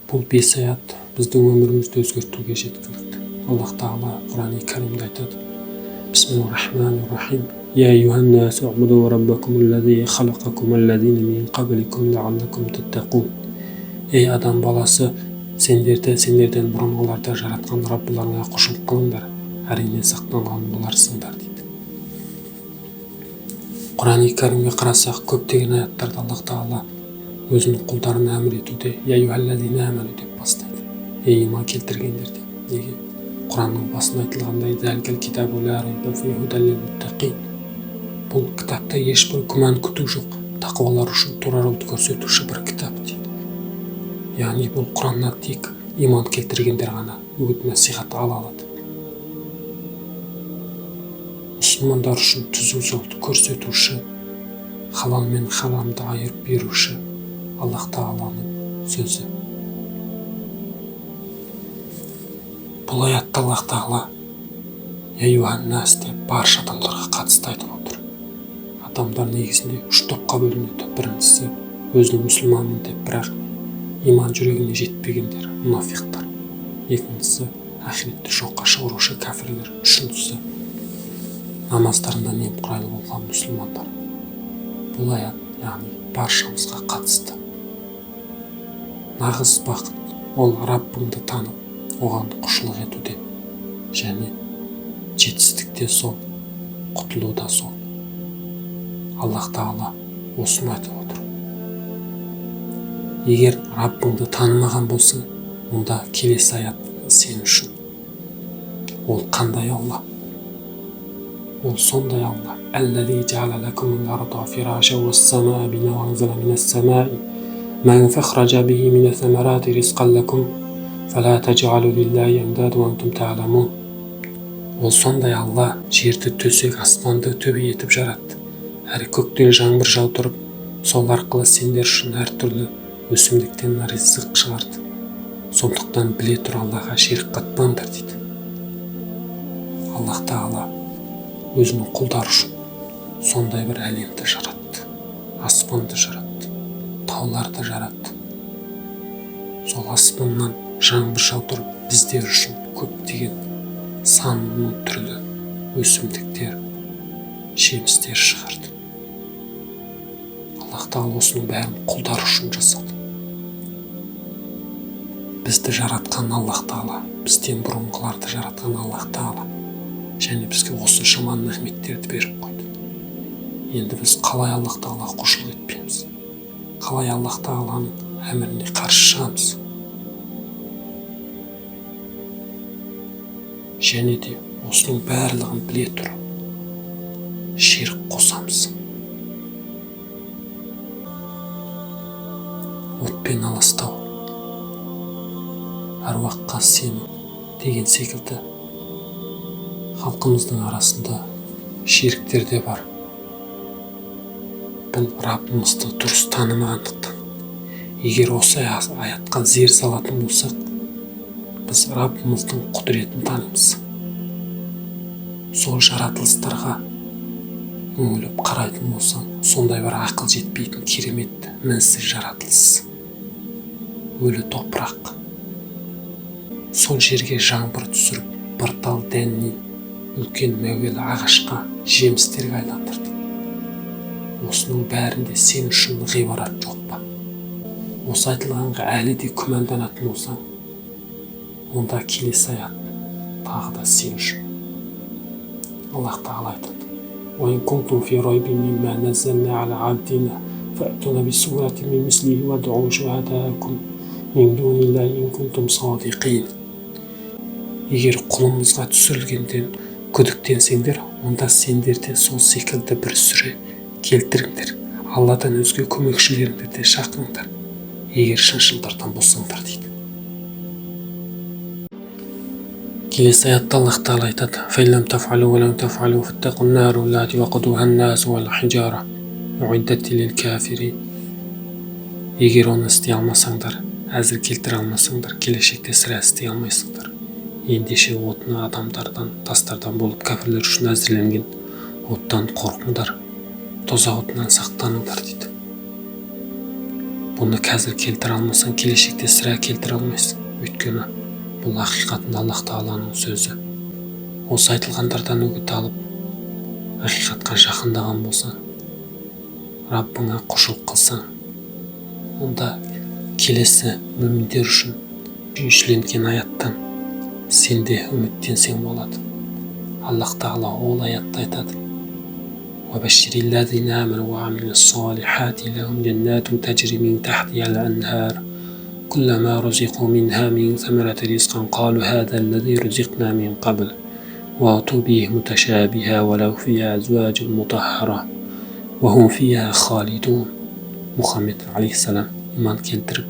Бұл 5 аят біздің өмірімізді өзгертуге жеткілікті. Аллах Тағала Құран-ы Кәрімде айтады: Бисмиллахир-рахманир-рахим. Я юханнас у'буду раббакумуллази халақакумуллазина мин қабликум лааллакум таттақун. Ей адам баласы, сендерден бұрынғыларды жаратқан Раббыларыңа құлшылық қылыңдар, әрине сақтанған боларсыңдар дейді. Құран-ы Кәрімге қарасақ, көптеген аяттарда Аллах Тағала өзінің құлдарына әмір етуде «Я юхаллазина аману» деп бастайды. Ей иман келтіргендер деп. Неге? Құранның басында айтылғандай «Зәликал китабу ла райба фиһи һудан лил-муттақин». Бұл кітапта ешбір күмән күту жоқ, тақуалар үшін тура жолды көрсетуші бір кітап дейді. Яғни бұл Құраннан тек иман келтіргендер ғана үгіт насихат ала алады. Мұсылмандар үшін түзу жолды көрсетуші, халал мен харамды айырып беруші Аллах Тағаланың сөзі. Бұл аятта Аллах Тағала «Я юханнас» деп барша адамдарға қатысты айтып отыр. Адамдар негізінде 3 топқа бөлінеді. Біріншісі өзінің мұсылманмын деп, бірақ иман жүрегіне жетпегендер, мұнафиқтар. Екіншісі ақиретті жоққа шығарушы кәфірлер. Үшіншісі намаздарында немқұрайлы болған мұсылмандар. Бұл аят яғни баршамызға қатысты. Нағыз бақыт ол Раббыңды танып, оған құлшылық етуде, және жетістікте сол, құтылуда сол. Аллах Тағала осыны айтып отыр. Егер Раббыңды танымаған болсаң, онда келесі аят сен үшін. Ол қандай Алла? Ол сондай Алла. Әлләзи жа'ала лакумул арда фирашан вас-самаа бинаа ва анзала минас-самаа'i ма'ан фахраджа бихи минас-самарати ризқан лакум фала тадж'алу лиллаһи андада ва антум та'ламун. Ол сондай Алла жерді төсек, аспанды төбе етіп жаратты. Әрі көктен жаңбыр жаудырып, сол арқылы сендер үшін әртүрлі өсімдіктен ризық шығарды. Сондықтан біле тұр Аллаға ширк қатпаңдар дейді. Аллах Тағала өзінің құлдары үшін сондай бір әлемді жаратты, аспанды жаратты, тауларды жаратты. Сол аспаннан жаңбыр жаудырып, біздер үшін көптеген сан мың түрлі өсімдіктер, жемістер шығарды. Аллах Тағала осының бәрін құлдары үшін жасады. Бізді жаратқан Аллах Тағала, бізден бұрынғыларды жаратқан Аллах Тағала, және бізге осыншама нығметтерді беріп қойды. Енді біз қалай Аллах Тағалаға құлшылық етпейміз? Қалай Аллах Тағаланың әміріне қарсы шығамыз? Және де осының барлығын біле тұрып ширк қосамыз. Отпен аластау, әруаққа сену деген секілді халқымыздың арасында ширктер де бар. Бұл Раббымызды дұрыс танымағандықтан. Егер осы аятқа зер салатын болсақ, біз Раббымыздың құдіретін танимыз. Сол жаратылыстарға үңіліп қарайтын болсаң, сондай бір ақыл жетпейтін керемет мінсіз жаратылыс. Өлі топырақ. Сол жерге жаңбыр түсіріп, бір тал дәннен үлкен мәуелі ағашқа жемістерге айландырды. Осының бәрінде сен үшін ғибарат жоқ па? Осы айтылғанға әлі де күмәнданатын болсаң, онда келесі аят тағы да сен үшін. Аллах Тағала айтады: «Ва ин кунтум фи райбин мимма наззална ала абдина фa'туна бисуратин мин мислихи вад'у шуhadakum мин дуниллахи ин кунтум садиқин». Егер құлымызға түсірілгенден күдіктенсеңдер, онда сендер де сол секілді бір сүре келтіріңдер. Алладан өзге көмекшілеріңді де шақырыңдар, егер шыншылдардан болсаңдар дейді. Келесі аятта Аллах Тағала айтады: «Фаиллам таф'алу ва лам таф'алу фаттақун нару аллати вақудуха ан-насу вал хижара уиддат лил-кафирин». Егер оны істей алмасаңдар, әзір келтіре алмасаңдар, келешекте сірә істей алмайсыңдар. Ендеше отына адамдардан, тастардан болып кәфірлер үшін әзірленген оттан қорқыңдар, тозақ отынан сақтаныңдар дейді. Бұны қазір келтіре алмасаң, келешекте сірә келтіре алмайсың. Өйткені бұл ақиқатында Аллах Тағаланың сөзі. Осы айтылғандардан үгіт алып, ақиқатқа жақындаған болсаң, Раббыңа құлшылық қылсаң, онда келесі мүміндер үшін үшленген аяттан сен де үміттенсең болады. Аллах Тағала ол аятта айтады: وبشر الذين آمنوا وعملوا الصالحات لهم جنات تجري من تحتها الأنهار كلما رزقوا منها من ثمرة رزقا قالوا هذا الذي رزقنا من قبل وأتوا به متشابها ولو فيها أزواج مطهرة وهم فيها خالدون. Мұхаммед алейхиссалам иман келтіріп,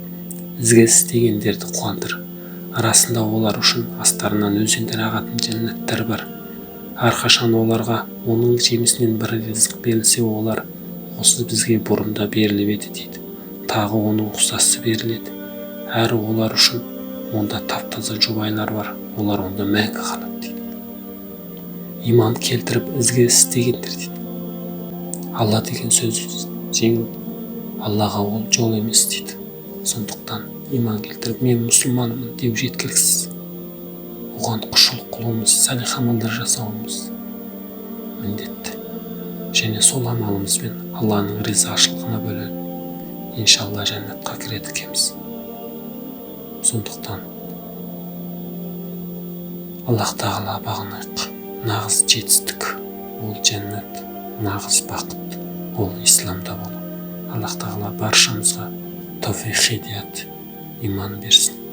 ізгі істегендерді қуантыр. Арасында олар үшін астарынан өзендер ағатын жәннаттар бар. Әрқашан оларға оның жемісінен бір ризық берілсе, олар осы бізге бұрында беріліп еді дейді. Тағы оның ұқсасы беріледі. Әрі олар үшін онда таптаза жұбайлар бар. Олар онда мәңгі қалады дейді. Иман келтіріп ізгі істегендер дейді. Алла деген сөз жеңіл, Аллаға ол жол емес дейді. Сондықтан иман келтіріп мен мұсылманмын деу жеткіліксіз. Оған құлшылық қылуымыз, салих амалдар жасауымыз міндетті. Және сол амалымызбен Алланың ризашылығына бөлініп, иншалла жәннатқа кіреді екенбіз. Сондықтан Аллах Тағала бағынайық. Нағыз жетістік ол жәннат, нағыз бақыт ол исламда болу. Аллах Тағала баршамызға тауфиқ хидият, иман берсін.